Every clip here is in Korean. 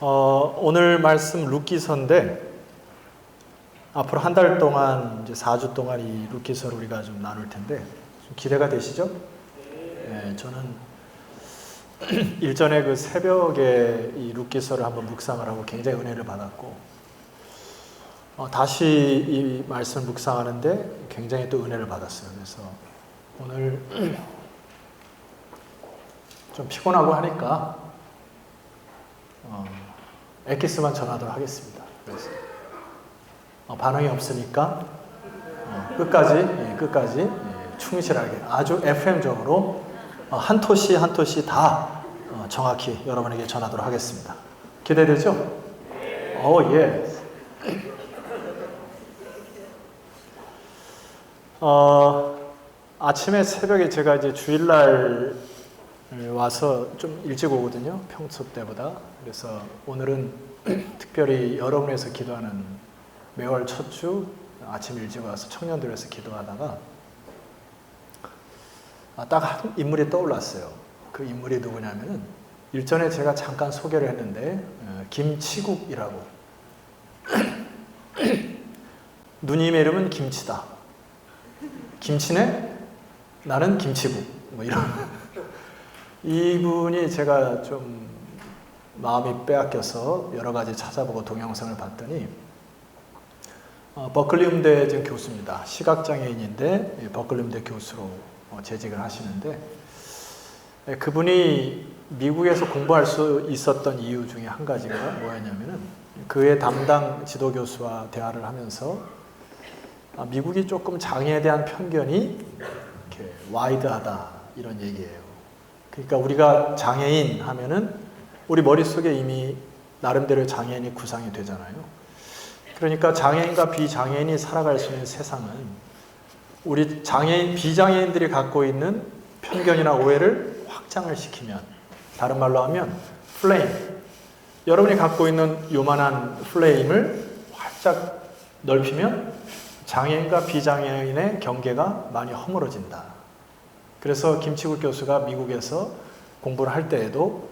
오늘 말씀 룻기서인데 앞으로 한 달 동안 이제 4주 동안 이 룻기서를 우리가 좀 나눌 텐데 좀 기대가 되시죠? 네, 저는 일전에 그 새벽에 이 룻기서를 한번 묵상을 하고 굉장히 은혜를 받았고 다시 이 말씀을 묵상하는데 굉장히 또 은혜를 받았어요. 그래서 오늘 좀 피곤하고 하니까 엑기스만 전하도록 하겠습니다. 그래서 반응이 없으니까 끝까지 충실하게 아주 FM적으로 한 토시 한 토시 다 정확히 여러분에게 전하도록 하겠습니다. 기대되죠? 예. 아침에 새벽에 제가 이제 주일날 와서 좀 일찍 오거든요. 평소 때보다. 그래서 오늘은 특별히 여러분에서 기도하는 매월 첫 주 아침 일찍 와서 청년들에서 기도하다가 딱 한 인물이 떠올랐어요. 그 인물이 누구냐면은 일전에 제가 잠깐 소개를 했는데 김치국이라고 누님의 이름은 김치다. 김치네? 나는 김치국. 뭐 이런 이분이 제가 좀 마음이 빼앗겨서 여러 가지 찾아보고 동영상을 봤더니 버클리 음대 지금 교수입니다. 시각장애인인데 버클리 음대 교수로 재직을 하시는데 그분이 미국에서 공부할 수 있었던 이유 중에 한 가지가 뭐였냐면은 그의 담당 지도교수와 대화를 하면서 미국이 조금 장애에 대한 편견이 이렇게 와이드하다 이런 얘기예요. 그러니까 우리가 장애인 하면은 우리 머릿속에 이미 나름대로 장애인이 구상이 되잖아요. 그러니까 장애인과 비장애인이 살아갈 수 있는 세상은 우리 장애인, 비장애인들이 갖고 있는 편견이나 오해를 확장을 시키면, 다른 말로 하면 플레임, 여러분이 갖고 있는 요만한 플레임을 활짝 넓히면 장애인과 비장애인의 경계가 많이 허물어진다. 그래서 김치국 교수가 미국에서 공부를 할 때에도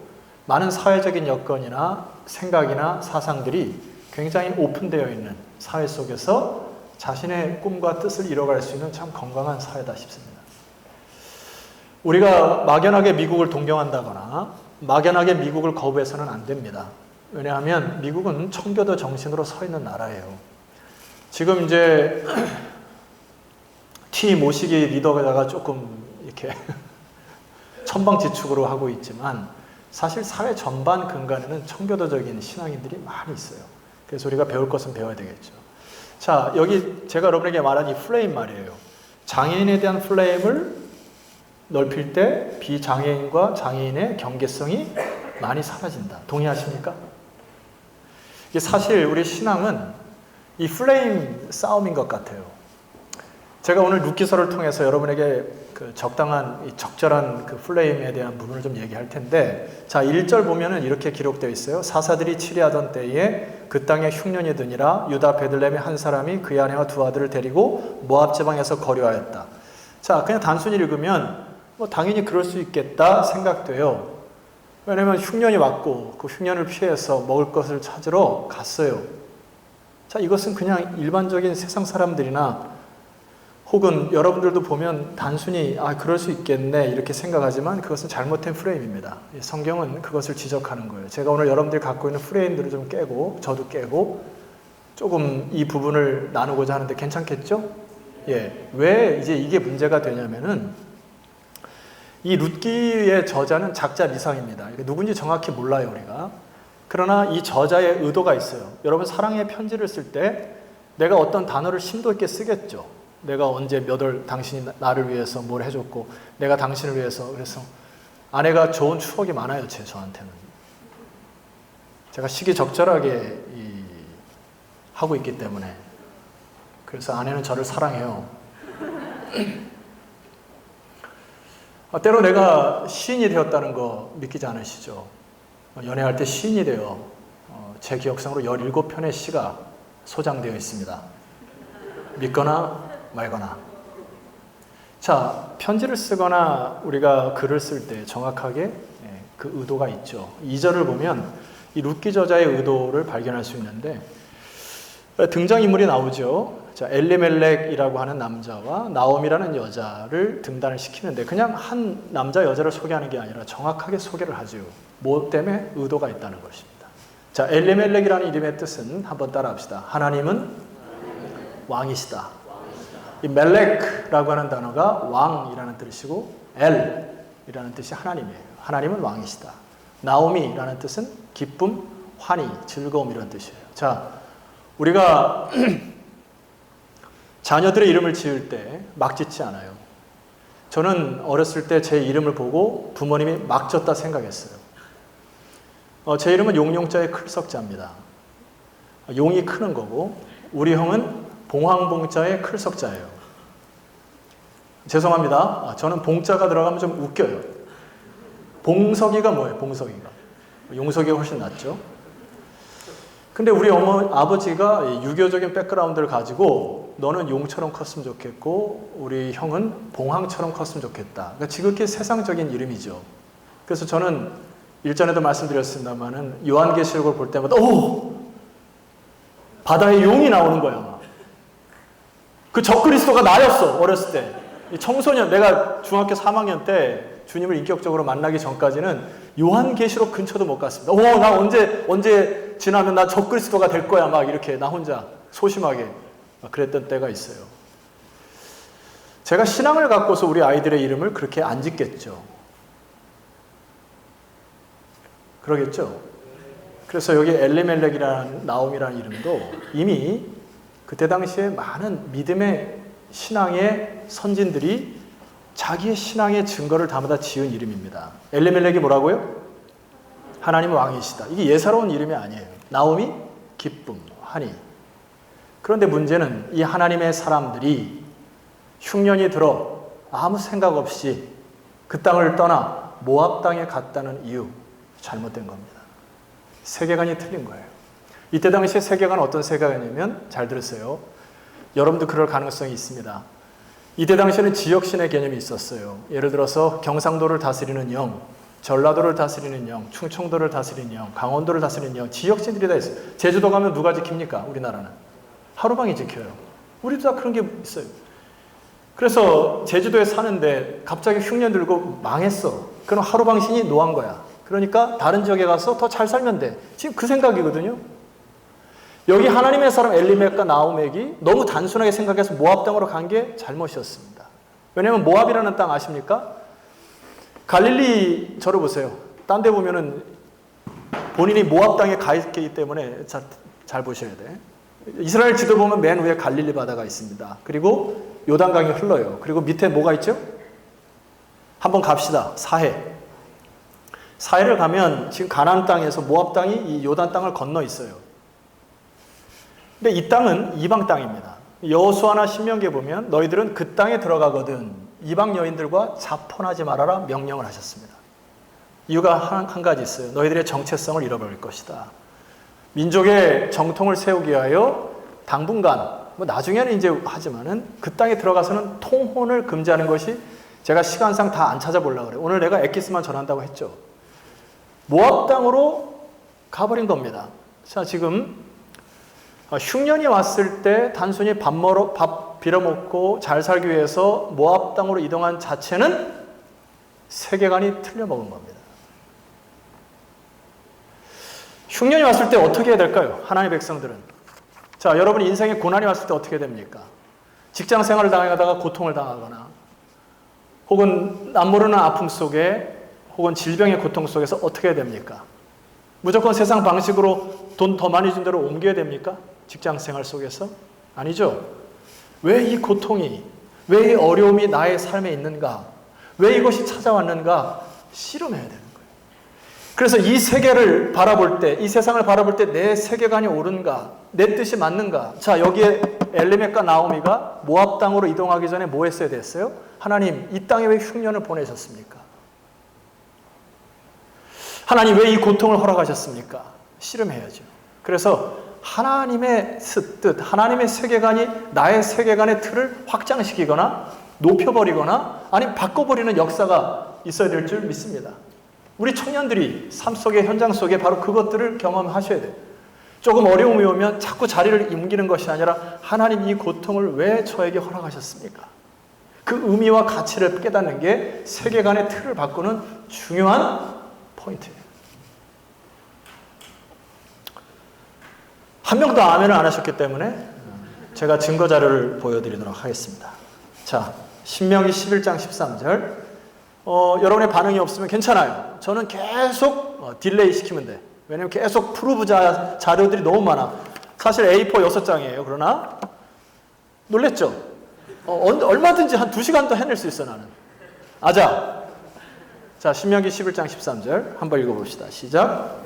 많은 사회적인 여건이나 생각이나 사상들이 굉장히 오픈되어 있는 사회 속에서 자신의 꿈과 뜻을 이뤄갈 수 있는 참 건강한 사회다 싶습니다. 우리가 막연하게 미국을 동경한다거나 막연하게 미국을 거부해서는 안 됩니다. 왜냐하면 미국은 청교도 정신으로 서 있는 나라예요. 지금 이제 T 모시기 리더가 조금 이렇게 천방지축으로 하고 있지만 사실 사회 전반 근간에는 청교도적인 신앙인들이 많이 있어요. 그래서 우리가 배울 것은 배워야 되겠죠. 자, 여기 제가 여러분에게 말한 이 플레임 말이에요. 장애인에 대한 플레임을 넓힐 때 비장애인과 장애인의 경계성이 많이 사라진다. 동의하십니까? 이게 사실 우리 신앙은 이 플레임 싸움인 것 같아요. 제가 오늘 룻기서를 통해서 여러분에게 그 적절한 그 플레임에 대한 부분을 좀 얘기할 텐데, 자, 1절 보면은 이렇게 기록되어 있어요. 사사들이 치리하던 때에 그 땅에 흉년이 드니라 유다 베들레헴의 한 사람이 그의 아내와 두 아들을 데리고 모압 지방에서 거류하였다. 자, 그냥 단순히 읽으면 뭐 당연히 그럴 수 있겠다 생각돼요. 왜냐면 흉년이 왔고 그 흉년을 피해서 먹을 것을 찾으러 갔어요. 자, 이것은 그냥 일반적인 세상 사람들이나 혹은 여러분들도 보면 단순히 그럴 수 있겠네 이렇게 생각하지만 그것은 잘못된 프레임입니다. 성경은 그것을 지적하는 거예요. 제가 오늘 여러분들이 갖고 있는 프레임들을 좀 깨고 저도 깨고 조금 이 부분을 나누고자 하는데 괜찮겠죠? 예. 왜 이제 이게 문제가 되냐면은 이 룻기의 저자는 작자 미상입니다. 누군지 정확히 몰라요, 우리가. 그러나 이 저자의 의도가 있어요. 여러분 사랑의 편지를 쓸 때 내가 어떤 단어를 심도 있게 쓰겠죠. 내가 언제 몇 월 당신이 나를 위해서 뭘 해줬고 내가 당신을 위해서. 그래서 아내가 좋은 추억이 많아요. 저한테는. 제가 시기적절하게 하고 있기 때문에. 그래서 아내는 저를 사랑해요. 때로 내가 시인이 되었다는 거 믿기지 않으시죠? 연애할 때 시인이 돼요. 제 기억상으로 17편의 시가 소장되어 있습니다. 믿거나 말거나. 자, 편지를 쓰거나 우리가 글을 쓸 때 정확하게 그 의도가 있죠. 2절을 보면 이 룻기 저자의 의도를 발견할 수 있는데 등장인물이 나오죠. 자, 엘리멜렉이라고 하는 남자와 나옴이라는 여자를 등단을 시키는데 그냥 한 남자 여자를 소개하는 게 아니라 정확하게 소개를 하죠. 뭐 때문에 의도가 있다는 것입니다. 자, 엘리멜렉이라는 이름의 뜻은 한번 따라합시다. 하나님은 왕이시다. 이 멜렉이라고 하는 단어가 왕이라는 뜻이고 엘이라는 뜻이 하나님이에요. 하나님은 왕이시다. 나오미라는 뜻은 기쁨, 환희, 즐거움 이런 뜻이에요. 자, 우리가 자녀들의 이름을 지을 때 막 짓지 않아요. 저는 어렸을 때 제 이름을 보고 부모님이 막 졌다 생각했어요. 제 이름은 용용자의 클석자입니다. 용이 크는 거고 우리 형은 봉황봉자의 클석자예요. 죄송합니다. 저는 봉자가 들어가면 좀 웃겨요. 봉석이가 뭐예요? 봉석이가. 용석이가 훨씬 낫죠. 근데 우리 아버지가 유교적인 백그라운드를 가지고 너는 용처럼 컸으면 좋겠고 우리 형은 봉황처럼 컸으면 좋겠다. 그러니까 지극히 세상적인 이름이죠. 그래서 저는 일전에도 말씀드렸습니다만은 요한계시록을 볼 때마다 오! 바다에 용이 나오는 거야. 그 적그리스도가 나였어. 어렸을 때. 청소년, 내가 중학교 3학년 때 주님을 인격적으로 만나기 전까지는 요한계시록 근처도 못 갔습니다. 나 언제 지나면 나 적그리스도가 될 거야. 막 이렇게 나 혼자 소심하게 그랬던 때가 있어요. 제가 신앙을 갖고서 우리 아이들의 이름을 그렇게 안 짓겠죠. 그러겠죠. 그래서 여기 엘리멜렉이라는 나옴이라는 이름도 이미 그때 당시에 많은 믿음의 신앙의 선진들이 자기의 신앙의 증거를 담아다 지은 이름입니다. 엘리멜렉이 뭐라고요? 하나님은 왕이시다. 이게 예사로운 이름이 아니에요. 나옴이 기쁨, 환희. 그런데 문제는 이 하나님의 사람들이 흉년이 들어 아무 생각 없이 그 땅을 떠나 모압 땅에 갔다는 이유, 잘못된 겁니다. 세계관이 틀린 거예요. 이때 당시에 세계관은 어떤 세계관이냐면 잘 들으세요. 여러분도 그럴 가능성이 있습니다. 이때 당시에는 지역신의 개념이 있었어요. 예를 들어서 경상도를 다스리는 영, 전라도를 다스리는 영, 충청도를 다스리는 영, 강원도를 다스리는 영, 지역신들이 다 있어요. 제주도 가면 누가 지킵니까? 우리나라는. 하루방이 지켜요. 우리도 다 그런 게 있어요. 그래서 제주도에 사는데 갑자기 흉년 들고 망했어. 그럼 하루방신이 노한 거야. 그러니까 다른 지역에 가서 더 잘 살면 돼. 지금 그 생각이거든요. 여기 하나님의 사람 엘리멜렉과 나오맥이 너무 단순하게 생각해서 모압 땅으로 간 게 잘못이었습니다. 왜냐하면 모압이라는 땅 아십니까? 갈릴리 저를 보세요. 딴 데 보면은 본인이 모압 땅에 가 있기 때문에 잘 보셔야 돼. 이스라엘 지도 보면 맨 위에 갈릴리 바다가 있습니다. 그리고 요단강이 흘러요. 그리고 밑에 뭐가 있죠? 한번 갑시다. 사해. 사해를 가면 지금 가나안 땅에서 모압 땅이 이 요단 땅을 건너 있어요. 근데 이 땅은 이방 땅입니다. 여호수아나 신명기에 보면 너희들은 그 땅에 들어가거든 이방 여인들과 자폰하지 말아라 명령을 하셨습니다. 이유가 한 가지 있어요. 너희들의 정체성을 잃어버릴 것이다. 민족의 정통을 세우기 위하여 당분간 나중에는 이제 하지만은 그 땅에 들어가서는 통혼을 금지하는 것이 제가 시간상 다 안 찾아보려고 그래요. 오늘 내가 엑기스만 전한다고 했죠. 모압 땅으로 가버린 겁니다. 자, 지금 흉년이 왔을 때 단순히 밥 빌어먹고 잘 살기 위해서 모압 땅으로 이동한 자체는 세계관이 틀려먹은 겁니다. 흉년이 왔을 때 어떻게 해야 될까요? 하나님의 백성들은. 자, 여러분 인생에 고난이 왔을 때 어떻게 됩니까? 직장 생활을 당하다가 고통을 당하거나 혹은 남모르는 아픔 속에 혹은 질병의 고통 속에서 어떻게 해야 됩니까? 무조건 세상 방식으로 돈 더 많이 준 대로 옮겨야 됩니까? 직장 생활 속에서? 아니죠. 왜 이 고통이, 왜 이 어려움이 나의 삶에 있는가? 왜 이것이 찾아왔는가? 씨름해야 되는 거예요. 그래서 이 세계를 바라볼 때, 이 세상을 바라볼 때 내 세계관이 옳은가? 내 뜻이 맞는가? 자, 여기에 엘리멜렉과 나오미가 모압 땅으로 이동하기 전에 뭐 했어야 됐어요? 하나님, 이 땅에 왜 흉년을 보내셨습니까? 하나님, 왜 이 고통을 허락하셨습니까? 씨름해야죠. 그래서 하나님의 뜻, 하나님의 세계관이 나의 세계관의 틀을 확장시키거나 높여버리거나 아니면 바꿔버리는 역사가 있어야 될 줄 믿습니다. 우리 청년들이 삶 속의 현장 속에 바로 그것들을 경험하셔야 돼요. 조금 어려움이 오면 자꾸 자리를 옮기는 것이 아니라 하나님 이 고통을 왜 저에게 허락하셨습니까? 그 의미와 가치를 깨닫는 게 세계관의 틀을 바꾸는 중요한 포인트예요. 한 명도 아멘을 안 하셨기 때문에 제가 증거 자료를 보여드리도록 하겠습니다. 자, 신명기 11장 13절. 여러분의 반응이 없으면 괜찮아요. 저는 계속 딜레이 시키면 돼. 왜냐면 계속 프루브 자료들이 너무 많아. 사실 A4 6장이에요. 그러나 놀랬죠? 얼마든지 한 2시간 더 해낼 수 있어 나는. 아자. 자, 신명기 11장 13절 한번 읽어봅시다. 시작.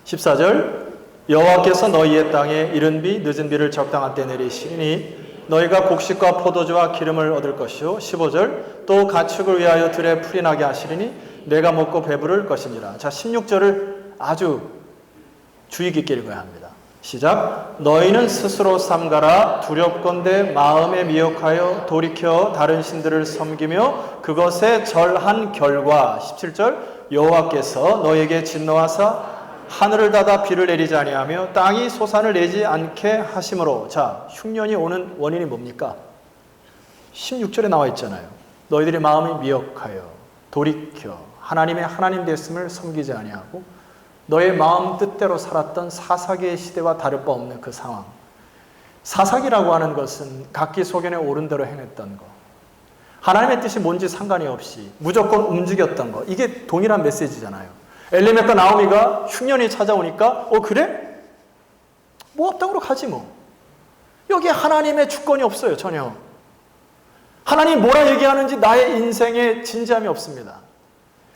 14절. 여호와께서 너희의 땅에 이른 비 늦은 비를 적당한 때 내리시니 너희가 곡식과 포도주와 기름을 얻을 것이요. 15절. 또 가축을 위하여 들에 풀이 나게 하시리니 내가 먹고 배부를 것이니라. 자, 16절을 아주 주의 깊게 읽어야 합니다. 시작. 너희는 스스로 삼가라. 두렵건대 마음에 미혹하여 돌이켜 다른 신들을 섬기며 그것에 절한 결과. 17절. 여호와께서 너희에게 진노하사 하늘을 닫아 비를 내리지 아니하며 땅이 소산을 내지 않게 하심으로. 자, 흉년이 오는 원인이 뭡니까? 16절에 나와 있잖아요. 너희들의 마음이 미혹하여 돌이켜 하나님의 하나님 됐음을 섬기지 아니하고 너의 마음 뜻대로 살았던 사사기의 시대와 다를 바 없는 그 상황. 사사기라고 하는 것은 각기 소견에 옳은 대로 행했던 것, 하나님의 뜻이 뭔지 상관이 없이 무조건 움직였던 것, 이게 동일한 메시지잖아요. 엘리멜과 나오미가 흉년이 찾아오니까 그래? 모압 땅으로 가지 뭐. 여기에 하나님의 주권이 없어요. 전혀. 하나님이 뭐라 얘기하는지 나의 인생에 진지함이 없습니다.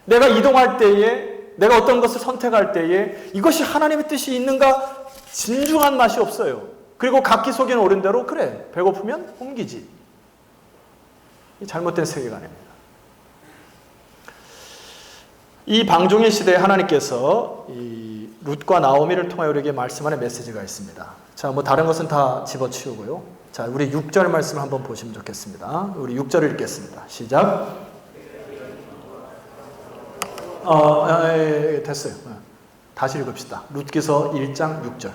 내가 이동할 때에, 내가 어떤 것을 선택할 때에 이것이 하나님의 뜻이 있는가 진중한 맛이 없어요. 그리고 각기 속에는 옳은 대로 그래, 배고프면 옮기지. 이 잘못된 세계관입니다. 이 방종의 시대에 하나님께서 이 룻과 나오미를 통하여 우리에게 말씀하는 메시지가 있습니다. 자, 뭐 다른 것은 다 집어치우고요. 자, 우리 6절 말씀 한번 보시면 좋겠습니다. 우리 6절을 읽겠습니다. 시작. 됐어요. 다시 읽읍시다. 룻기서 1장 6절.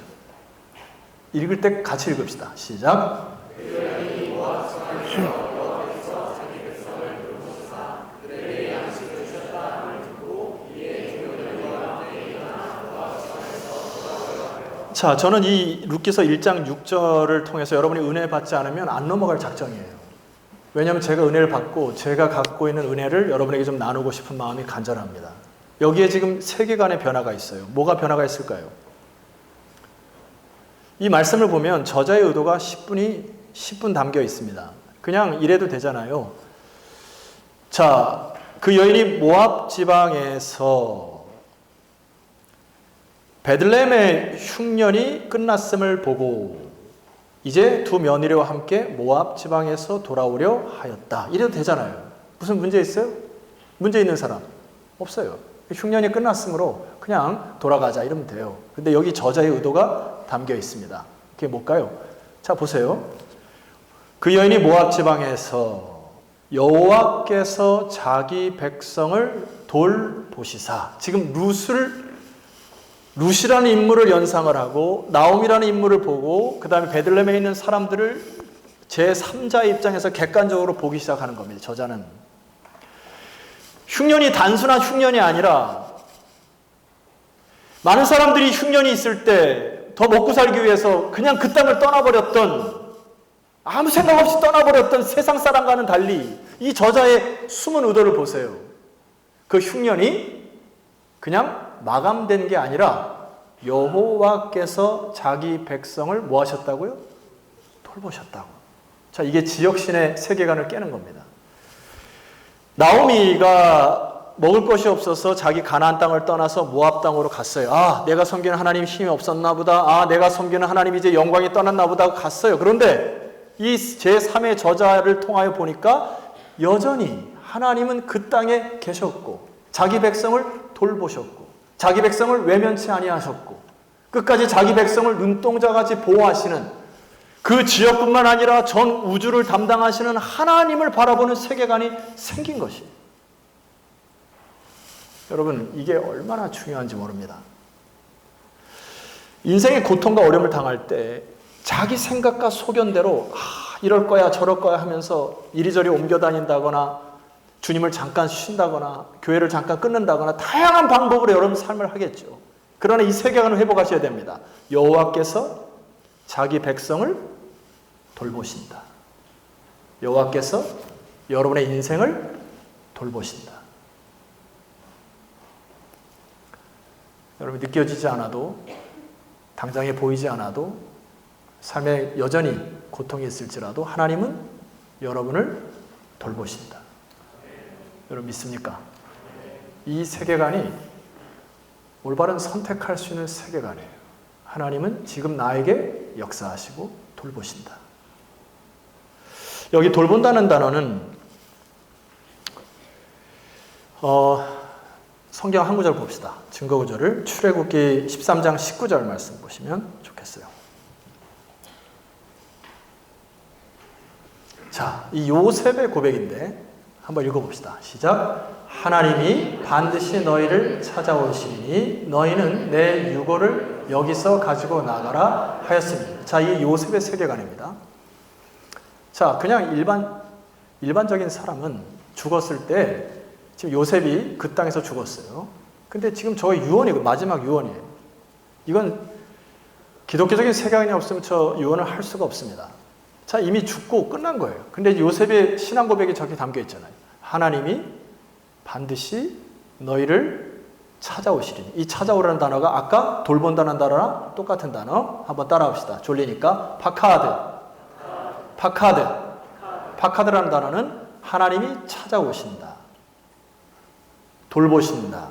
읽을 때 같이 읽읍시다. 시작. 자, 저는 이 룻기서 1장 6절을 통해서 여러분이 은혜 받지 않으면 안 넘어갈 작정이에요. 왜냐하면 제가 은혜를 받고 제가 갖고 있는 은혜를 여러분에게 좀 나누고 싶은 마음이 간절합니다. 여기에 지금 세계관의 변화가 있어요. 뭐가 변화가 있을까요? 이 말씀을 보면 저자의 의도가 10분 담겨 있습니다. 그냥 이래도 되잖아요. 자, 그 여인이 모압 지방에서 베들레헴의 흉년이 끝났음을 보고 이제 두 며느리와 함께 모압 지방에서 돌아오려 하였다. 이래도 되잖아요. 무슨 문제 있어요? 문제 있는 사람? 없어요. 흉년이 끝났으므로 그냥 돌아가자 이러면 돼요. 근데 여기 저자의 의도가 담겨 있습니다. 그게 뭘까요? 자, 보세요. 그 여인이 모압 지방에서 여호와께서 자기 백성을 돌보시사. 지금 룻이라는 인물을 연상을 하고 나옴이라는 인물을 보고 그 다음에 베들레헴에 있는 사람들을 제3자의 입장에서 객관적으로 보기 시작하는 겁니다. 저자는. 흉년이 단순한 흉년이 아니라 많은 사람들이 흉년이 있을 때 더 먹고 살기 위해서 그냥 그 땅을 떠나버렸던, 아무 생각 없이 떠나버렸던 세상 사람과는 달리 이 저자의 숨은 의도를 보세요. 그 흉년이 그냥 마감된 게 아니라 여호와께서 자기 백성을 뭐 하셨다고요? 돌보셨다고. 자, 이게 지역신의 세계관을 깨는 겁니다. 나오미가 먹을 것이 없어서 자기 가나안 땅을 떠나서 모압 땅으로 갔어요. 아, 내가 섬기는 하나님 힘이 없었나 보다. 아, 내가 섬기는 하나님 이제 영광이 떠났나 보다 갔어요. 그런데 이 제3의 저자를 통하여 보니까 여전히 하나님은 그 땅에 계셨고 자기 백성을 돌보셨고 자기 백성을 외면치 아니하셨고 끝까지 자기 백성을 눈동자같이 보호하시는 그 지역뿐만 아니라 전 우주를 담당하시는 하나님을 바라보는 세계관이 생긴 것이에요. 여러분, 이게 얼마나 중요한지 모릅니다. 인생의 고통과 어려움을 당할 때 자기 생각과 소견대로 이럴 거야 저럴 거야 하면서 이리저리 옮겨 다닌다거나 주님을 잠깐 쉰다거나 교회를 잠깐 끊는다거나 다양한 방법으로 여러분 삶을 하겠죠. 그러나 이 세계관을 회복하셔야 됩니다. 여호와께서 자기 백성을 돌보신다. 여호와께서 여러분의 인생을 돌보신다. 여러분, 느껴지지 않아도, 당장에 보이지 않아도, 삶에 여전히 고통이 있을지라도 하나님은 여러분을 돌보신다. 여러분 믿습니까? 이 세계관이 올바른 선택할 수 있는 세계관이에요. 하나님은 지금 나에게 역사하시고 돌보신다. 여기 돌본다는 단어는 성경 한 구절 봅시다. 증거 구절을 출애굽기 13장 19절 말씀 보시면 좋겠어요. 자, 이 요셉의 고백인데 한번 읽어봅시다. 시작. 하나님이 반드시 너희를 찾아오시니 너희는 내 유고를 여기서 가지고 나가라 하였습니다. 자, 이 요셉의 세계관입니다. 자, 그냥 일반적인 사람은 죽었을 때 지금 요셉이 그 땅에서 죽었어요. 근데 지금 저 유언이 마지막 유언이에요. 이건 기독교적인 세계관이 없으면 저 유언을 할 수가 없습니다. 자, 이미 죽고 끝난 거예요. 근데 요셉의 신앙 고백이 저기 담겨 있잖아요. 하나님이 반드시 너희를 찾아오시리니. 이 찾아오라는 단어가 아까 돌본다는 단어랑 똑같은 단어. 한번 따라합시다. 졸리니까 파카드라는 단어는 하나님이 찾아오신다, 돌보신다,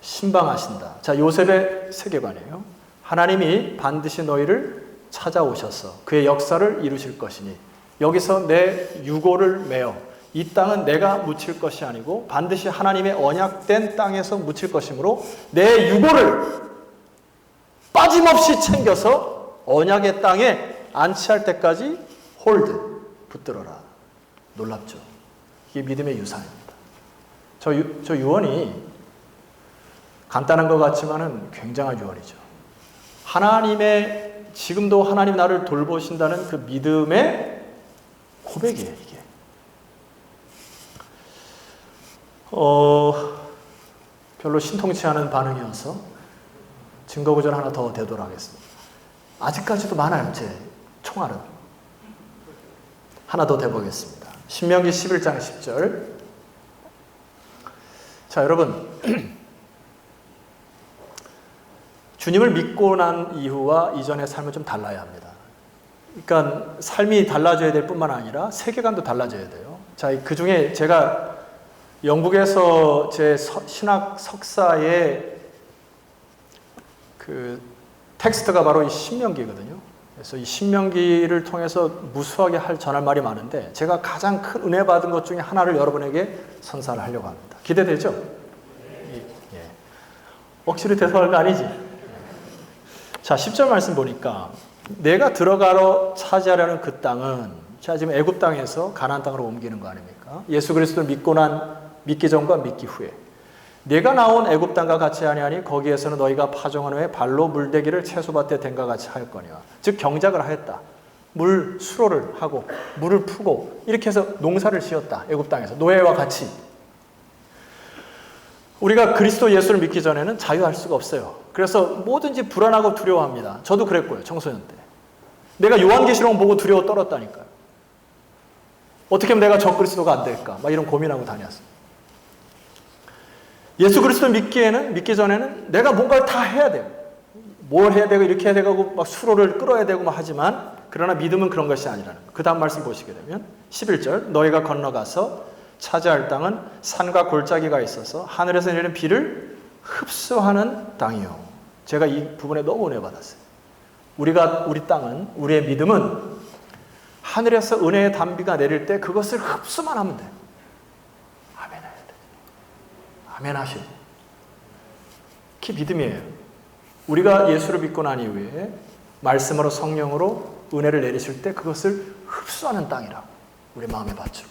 신방하신다. 자, 요셉의 세계관이에요. 하나님이 반드시 너희를 찾아오셔서 그의 역사를 이루실 것이니 여기서 내 유고를 메어 이 땅은 내가 묻힐 것이 아니고 반드시 하나님의 언약된 땅에서 묻힐 것이므로 내 유고를 빠짐없이 챙겨서 언약의 땅에 안치할 때까지 홀드, 붙들어라. 놀랍죠? 이게 믿음의 유산입니다. 저 유언이 간단한 것 같지만은 굉장한 유언이죠. 지금도 하나님 나를 돌보신다는 그 믿음의 고백이에요, 이게. 별로 신통치 않은 반응이어서 증거구절 하나 더 대도록 하겠습니다. 아직까지도 많아요, 제 총알은. 하나 더 대보겠습니다. 신명기 11장 10절. 자, 여러분. 주님을 믿고 난 이후와 이전의 삶은 좀 달라야 합니다. 그러니까 삶이 달라져야 될 뿐만 아니라 세계관도 달라져야 돼요. 자, 그 중에 제가 영국에서 제 신학 석사의 그 텍스트가 바로 이 신명기거든요. 그래서 이 신명기를 통해서 무수하게 전할 말이 많은데 제가 가장 큰 은혜 받은 것 중에 하나를 여러분에게 선사를 하려고 합니다. 기대되죠? 예. 억지로 대소할 거 아니지? 자, 10절 말씀 보니까 내가 들어가러 차지하려는 그 땅은, 자, 지금 애굽 땅에서 가나안 땅으로 옮기는 거 아닙니까? 예수 그리스도를 믿기 전과 믿기 후에 내가 나온 애굽 땅과 같이 하냐니 거기에서는 너희가 파종한 후에 발로 물대기를 채소밭에 댄과 같이 하였거니와. 즉 경작을 하였다. 수로를 하고 물을 푸고 이렇게 해서 농사를 지었다. 애굽 땅에서 노예와 같이. 우리가 그리스도 예수를 믿기 전에는 자유할 수가 없어요. 그래서 뭐든지 불안하고 두려워합니다. 저도 그랬고요, 청소년 때. 내가 요한계시록 보고 두려워 떨었다니까요. 어떻게 하면 내가 저 그리스도가 안 될까? 막 이런 고민하고 다녔어요. 예수 그리스도 믿기 전에는 내가 뭔가를 다 해야 돼요. 뭘 해야 되고 이렇게 해야 되고 막 수로를 끌어야 되고 막 하지만 그러나 믿음은 그런 것이 아니라는 거. 그 다음 말씀 보시게 되면 11절 너희가 건너가서 차지할 땅은 산과 골짜기가 있어서 하늘에서 내리는 비를 흡수하는 땅이요. 제가 이 부분에 너무 은혜 받았어요. 우리 땅은, 우리의 믿음은 하늘에서 은혜의 단비가 내릴 때 그것을 흡수만 하면 돼요. 아멘 해야 돼. 아멘 하시고. 그게 믿음이에요. 우리가 예수를 믿고 난 이후에 말씀으로 성령으로 은혜를 내리실 때 그것을 흡수하는 땅이라고 우리 마음의 밭으로.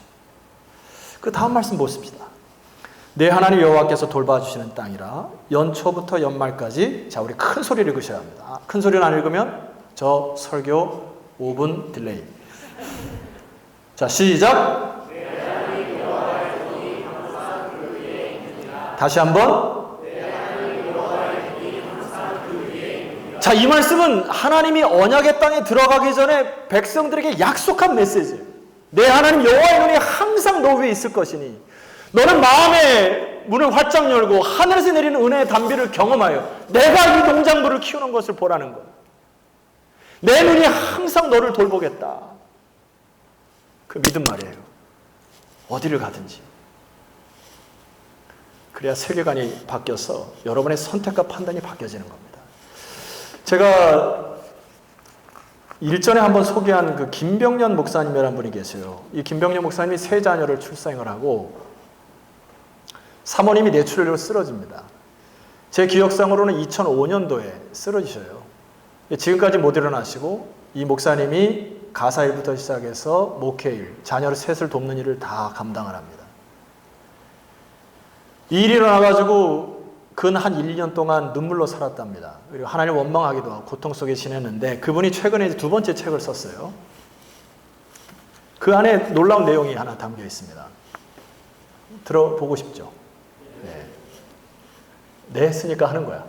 그 다음 말씀 보십시다. 내 하나님 여호와께서 돌봐주시는 땅이라 연초부터 연말까지. 자, 우리 큰 소리를 읽으셔야 합니다. 큰 소리를 안 읽으면 저 설교 5분 딜레이. 자, 시작. 다시 한번. 자, 이 말씀은 하나님이 언약의 땅에 들어가기 전에 백성들에게 약속한 메시지예요. 내 하나님 여호와의 눈이 항상 너 위에 있을 것이니 너는 마음의 문을 활짝 열고 하늘에서 내리는 은혜의 단비를 경험하여 내가 이 농작물을 키우는 것을 보라는 거예요. 내 눈이 항상 너를 돌보겠다. 그 믿음 말이에요. 어디를 가든지. 그래야 세계관이 바뀌어서 여러분의 선택과 판단이 바뀌어지는 겁니다. 제가 일전에 한번 소개한 그 김병년 목사님이라는 분이 계세요. 이 김병년 목사님이 세 자녀를 출생을 하고 사모님이 뇌출혈로 쓰러집니다. 제 기억상으로는 2005년도에 쓰러지셔요. 지금까지 못 일어나시고 이 목사님이 가사일부터 시작해서 목회일, 자녀를 셋을 돕는 일을 다 감당을 합니다. 이 일이 일어나가지고 근 한 1년 동안 눈물로 살았답니다. 그리고 하나님을 원망하기도 하고 고통 속에 지냈는데 그분이 최근에 두 번째 책을 썼어요. 그 안에 놀라운 내용이 하나 담겨 있습니다. 들어보고 싶죠? 네, 했으니까 하는 거야.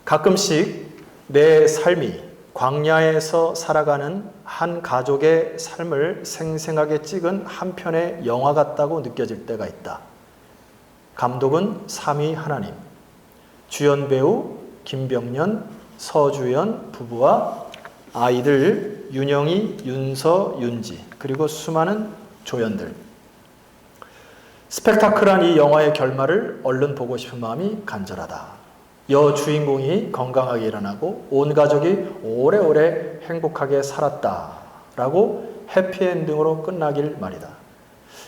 가끔씩 내 삶이 광야에서 살아가는 한 가족의 삶을 생생하게 찍은 한 편의 영화 같다고 느껴질 때가 있다. 감독은 삼위 하나님, 주연 배우 김병년, 서주연 부부와 아이들 윤영이, 윤서, 윤지, 그리고 수많은 조연들. 스펙타클한 이 영화의 결말을 얼른 보고 싶은 마음이 간절하다. 여주인공이 건강하게 일어나고 온 가족이 오래오래 행복하게 살았다라고 해피엔딩으로 끝나길 말이다.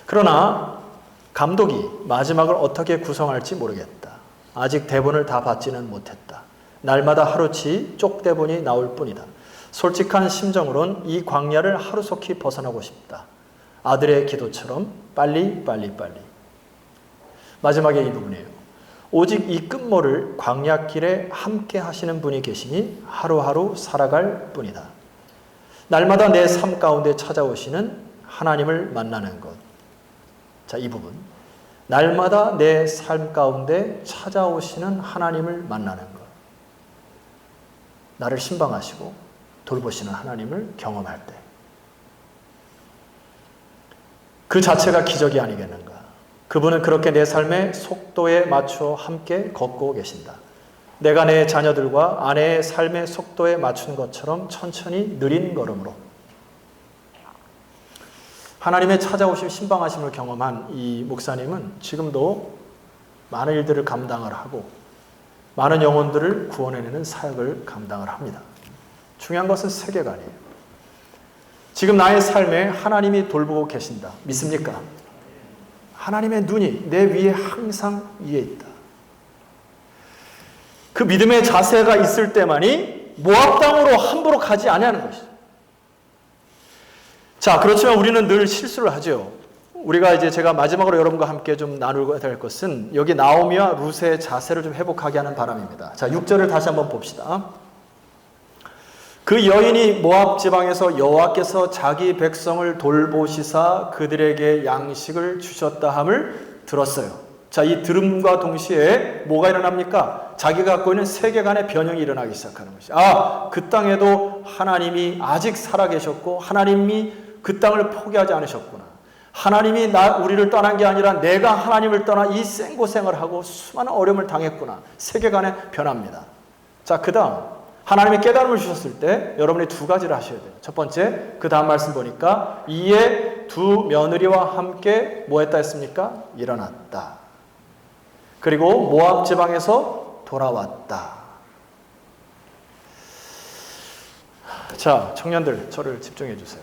그러나 감독이 마지막을 어떻게 구성할지 모르겠다. 아직 대본을 다 받지는 못했다. 날마다 하루치 쪽대본이 나올 뿐이다. 솔직한 심정으론 이 광야를 하루속히 벗어나고 싶다. 아들의 기도처럼 빨리. 마지막에 이 부분이에요. 오직 이 끝모를 광야길에 함께 하시는 분이 계시니 하루하루 살아갈 뿐이다. 날마다 내 삶 가운데 찾아오시는 하나님을 만나는 것. 자, 이 부분. 날마다 내 삶 가운데 찾아오시는 하나님을 만나는 것. 나를 신방하시고 돌보시는 하나님을 경험할 때. 그 자체가 기적이 아니겠는가. 그분은 그렇게 내 삶의 속도에 맞추어 함께 걷고 계신다. 내가 내 자녀들과 아내의 삶의 속도에 맞춘 것처럼 천천히 느린 걸음으로 하나님의 찾아오심 신방하심을 경험한 이 목사님은 지금도 많은 일들을 감당을 하고 많은 영혼들을 구원해내는 사역을 감당을 합니다. 중요한 것은 세계관이에요. 지금 나의 삶에 하나님이 돌보고 계신다. 믿습니까? 하나님의 눈이 내 위에 항상 위에 있다. 그 믿음의 자세가 있을 때만이 모압 땅으로 함부로 가지 아니하는 것이죠. 자, 그렇지만 우리는 늘 실수를 하죠. 우리가 이제 제가 마지막으로 여러분과 함께 좀 나누고 될 것은 여기 나오미와 룻의 자세를 좀 회복하게 하는 바람입니다. 자, 6절을 다시 한번 봅시다. 그 여인이 모압 지방에서 여호와께서 자기 백성을 돌보시사 그들에게 양식을 주셨다 함을 들었어요. 자, 이 들음과 동시에 뭐가 일어납니까? 자기가 갖고 있는 세계관의 변형이 일어나기 시작하는 것이. 아, 그 땅에도 하나님이 아직 살아계셨고 하나님이 그 땅을 포기하지 않으셨구나. 하나님이 우리를 떠난 게 아니라 내가 하나님을 떠나 이 생고생을 하고 수많은 어려움을 당했구나. 세계관의 변화입니다. 자, 그 다음 하나님이 깨달음을 주셨을 때 여러분이 두 가지를 하셔야 돼요. 첫 번째, 그 다음 말씀 보니까 이에 두 며느리와 함께 뭐 했다 했습니까? 일어났다. 그리고 모압 지방에서 돌아왔다. 자, 청년들 저를 집중해 주세요.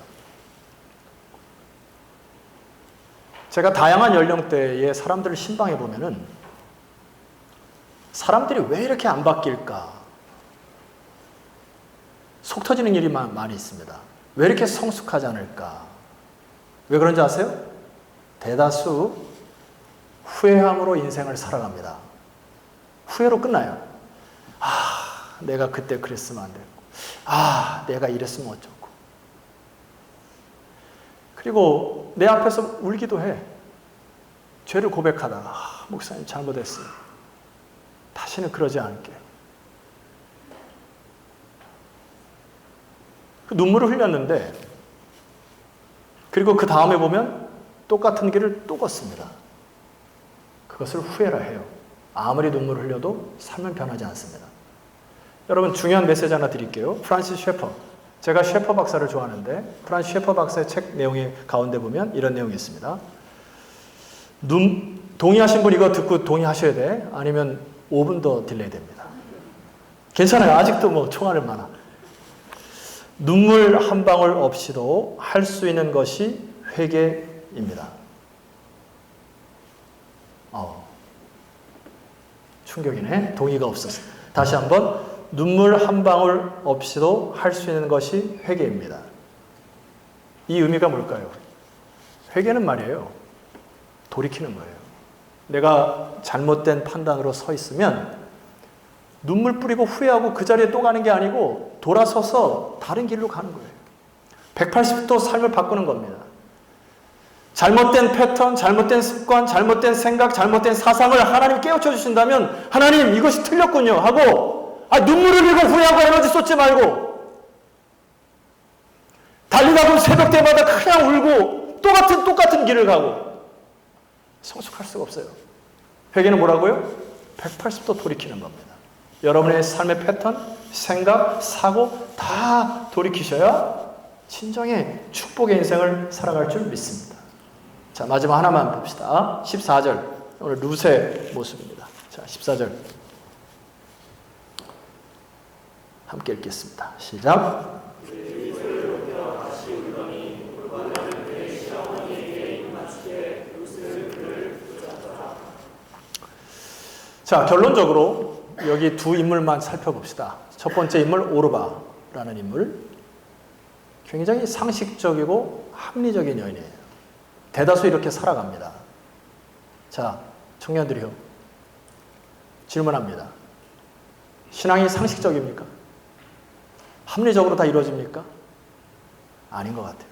제가 다양한 연령대의 사람들을 신방해 보면은 사람들이 왜 이렇게 안 바뀔까? 속 터지는 일이 많이 있습니다. 왜 이렇게 성숙하지 않을까? 왜 그런지 아세요? 대다수 후회함으로 인생을 살아갑니다. 후회로 끝나요. 내가 그때 그랬으면 안 되고, 내가 이랬으면 어쩌고. 그리고 내 앞에서 울기도 해. 죄를 고백하다가, 목사님 잘못했어요. 다시는 그러지 않을게. 그 눈물을 흘렸는데, 그리고 그 다음에 보면 똑같은 길을 또 걷습니다. 그것을 후회라 해요. 아무리 눈물을 흘려도 삶은 변하지 않습니다. 여러분, 중요한 메시지 하나 드릴게요. 프란시스 셰퍼. 제가 셰퍼 박사를 좋아하는데 프란시스 셰퍼 박사의 책 내용의 가운데 보면 이런 내용이 있습니다. 동의하신 분 이거 듣고 동의하셔야 돼. 아니면 5분 더 딜레이 됩니다. 괜찮아요. 아직도 뭐 총알을 많아. 눈물 한 방울 없이도 할 수 있는 것이 회개입니다. 충격이네. 동의가 없었어. 다시 한번, 눈물 한 방울 없이도 할 수 있는 것이 회개입니다. 이 의미가 뭘까요? 회개는 말이에요, 돌이키는 거예요. 내가 잘못된 판단으로 서 있으면 눈물 뿌리고 후회하고 그 자리에 또 가는 게 아니고 돌아서서 다른 길로 가는 거예요. 180도 삶을 바꾸는 겁니다. 잘못된 패턴, 잘못된 습관, 잘못된 생각, 잘못된 사상을 하나님 깨우쳐 주신다면 하나님 이것이 틀렸군요 하고 눈물을 흘리고 후회하고 에너지 쏟지 말고 달리다 새벽 때마다 그냥 울고 똑같은 길을 가고 성숙할 수가 없어요. 회개는 뭐라고요? 180도 돌이키는 겁니다. 여러분의 삶의 패턴, 생각, 사고 다 돌이키셔야 진정의 축복의 인생을 살아갈 줄 믿습니다. 자, 마지막 하나만 봅시다. 14절. 오늘 룻의 모습입니다. 자, 14절. 함께 읽겠습니다. 시작. 자, 결론적으로 여기 두 인물만 살펴봅시다. 첫 번째 인물 오르바라는 인물. 굉장히 상식적이고 합리적인 여인이에요. 대다수 이렇게 살아갑니다. 자, 청년들이요. 질문합니다. 신앙이 상식적입니까? 합리적으로 다 이루어집니까? 아닌 것 같아요.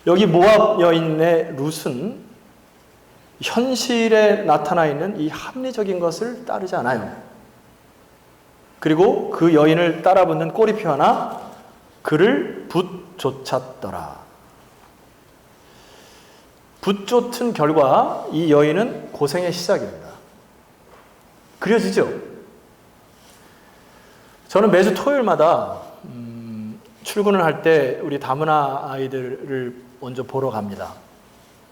여기 모압 여인의 룻은 현실에 나타나 있는 이 합리적인 것을 따르지 않아요. 그리고 그 여인을 따라붙는 꼬리표 하나, 그를 붙쫓았더라. 붙쫓은 결과 이 여인은 고생의 시작입니다. 그려지죠? 저는 매주 토요일마다 출근을 할 때 우리 다문화 아이들을 먼저 보러 갑니다.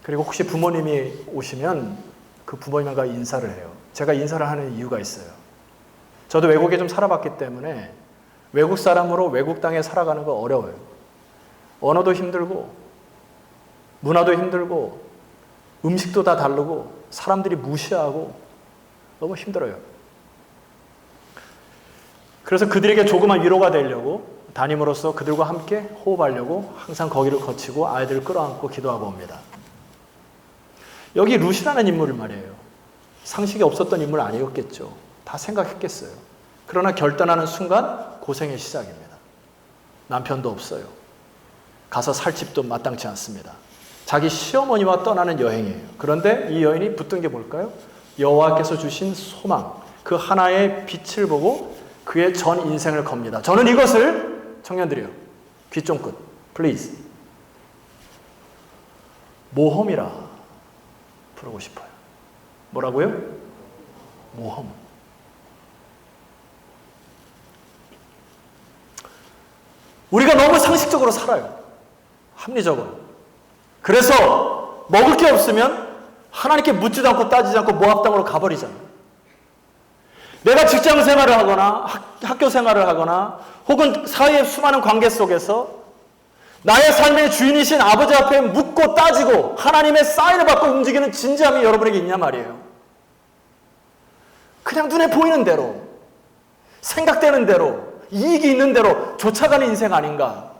그리고 혹시 부모님이 오시면 그 부모님과 인사를 해요. 제가 인사를 하는 이유가 있어요. 저도 외국에 좀 살아봤기 때문에 외국 사람으로 외국 땅에 살아가는 거 어려워요. 언어도 힘들고 문화도 힘들고 음식도 다 다르고 사람들이 무시하고 너무 힘들어요. 그래서 그들에게 조그만 위로가 되려고 담임으로서 그들과 함께 호흡하려고 항상 거기를 거치고 아이들을 끌어안고 기도하고 옵니다. 여기 룻이라는 인물을 말이에요. 상식이 없었던 인물 아니었겠죠. 다 생각했겠어요. 그러나 결단하는 순간 고생의 시작입니다. 남편도 없어요. 가서 살 집도 마땅치 않습니다. 자기 시어머니와 떠나는 여행이에요. 그런데 이 여인이 붙든 게 뭘까요? 여호와께서 주신 소망, 그 하나의 빛을 보고 그의 전 인생을 겁니다. 저는 이것을 청년들이요, 귀 쫑긋, 플리즈, 모험이라 부르고 싶어요. 뭐라고요? 모험. 우리가 너무 상식적으로 살아요. 합리적으로. 그래서 먹을 게 없으면 하나님께 묻지도 않고 따지지 않고 모압 땅으로 가버리잖아요. 내가 직장 생활을 하거나 학교 생활을 하거나 혹은 사회의 수많은 관계 속에서 나의 삶의 주인이신 아버지 앞에 묻고 따지고 하나님의 사인을 받고 움직이는 진지함이 여러분에게 있냐 말이에요. 그냥 눈에 보이는 대로, 생각되는 대로, 이익이 있는 대로 쫓아가는 인생 아닌가?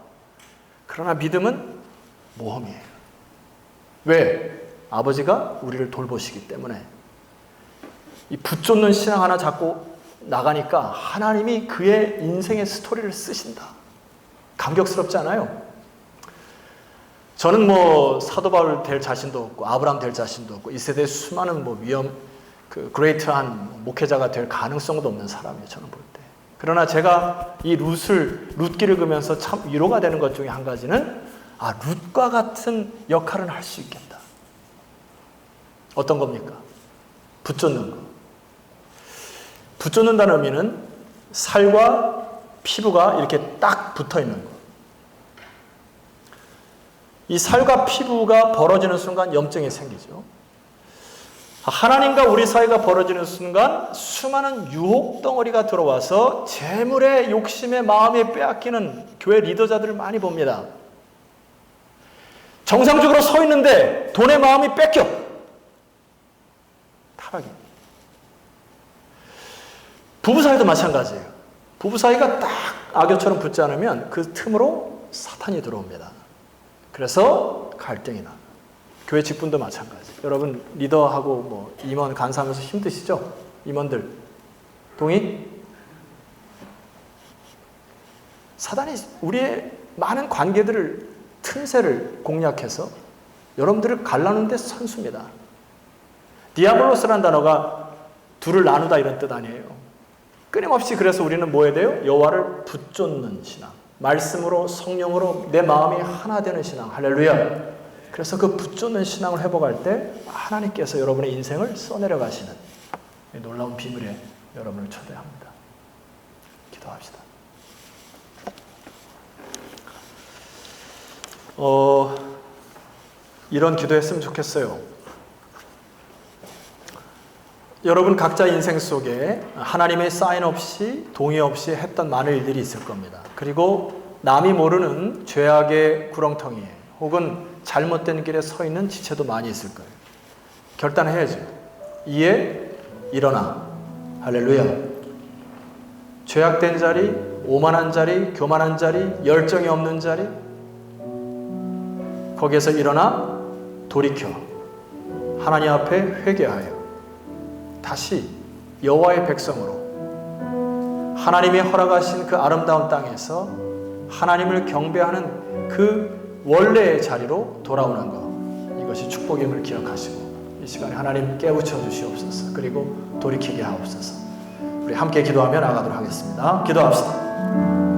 그러나 믿음은 모험이에요. 왜? 아버지가 우리를 돌보시기 때문에. 이 붙쫓는 신앙 하나 잡고 나가니까 하나님이 그의 인생의 스토리를 쓰신다. 감격스럽지 않아요? 저는 뭐 사도 바울 될 자신도 없고 아브라함 될 자신도 없고 이 세대의 수많은 뭐 그레이트한 목회자가 될 가능성도 없는 사람이에요. 저는 볼 때. 그러나 제가 이 룻기를 그면서 참 위로가 되는 것 중에 한 가지는 룻과 같은 역할은 할 수 있겠다. 어떤 겁니까? 붙쫓는 거. 붙쫓는다는 의미는 살과 피부가 이렇게 딱 붙어 있는 거. 이 살과 피부가 벌어지는 순간 염증이 생기죠. 하나님과 우리 사이가 벌어지는 순간 수많은 유혹 덩어리가 들어와서 재물의 욕심에 마음에 빼앗기는 교회 리더자들을 많이 봅니다. 정상적으로 서 있는데 돈에 마음이 뺏겨. 타락입니다. 부부 사이도 마찬가지예요. 부부 사이가 딱 악교처럼 붙지 않으면 그 틈으로 사탄이 들어옵니다. 그래서 갈등이 나. 교회 직분도 마찬가지. 여러분 리더하고 뭐 임원 간사하면서 힘드시죠? 임원들 동의? 사단이 우리의 많은 관계들을 틈새를 공략해서 여러분들을 갈라놓는데 선수입니다. 디아블로스라는 단어가 둘을 나누다 이런 뜻 아니에요. 끊임없이 그래서 우리는 뭐 해야 돼요? 여호와를 붙쫓는 신앙. 말씀으로 성령으로 내 마음이 하나 되는 신앙. 할렐루야. 그래서 그 붙쫓는 신앙을 회복할 때 하나님께서 여러분의 인생을 써내려 가시는 놀라운 비밀에 여러분을 초대합니다. 기도합시다. 이런 기도했으면 좋겠어요. 여러분 각자 인생 속에 하나님의 사인 없이 동의 없이 했던 많은 일들이 있을 겁니다. 그리고 남이 모르는 죄악의 구렁텅이에 혹은 잘못된 길에 서 있는 지체도 많이 있을 거예요. 결단해야죠. 이에 일어나. 할렐루야. 죄악된 자리, 오만한 자리, 교만한 자리, 열정이 없는 자리, 거기에서 일어나 돌이켜 하나님 앞에 회개하여 다시 여호와의 백성으로 하나님이 허락하신 그 아름다운 땅에서 하나님을 경배하는 그 원래의 자리로 돌아오는 것, 이것이 축복임을 기억하시고 이 시간에 하나님 깨우쳐 주시옵소서. 그리고 돌이키게 하옵소서. 우리 함께 기도하며 나가도록 하겠습니다. 기도합시다.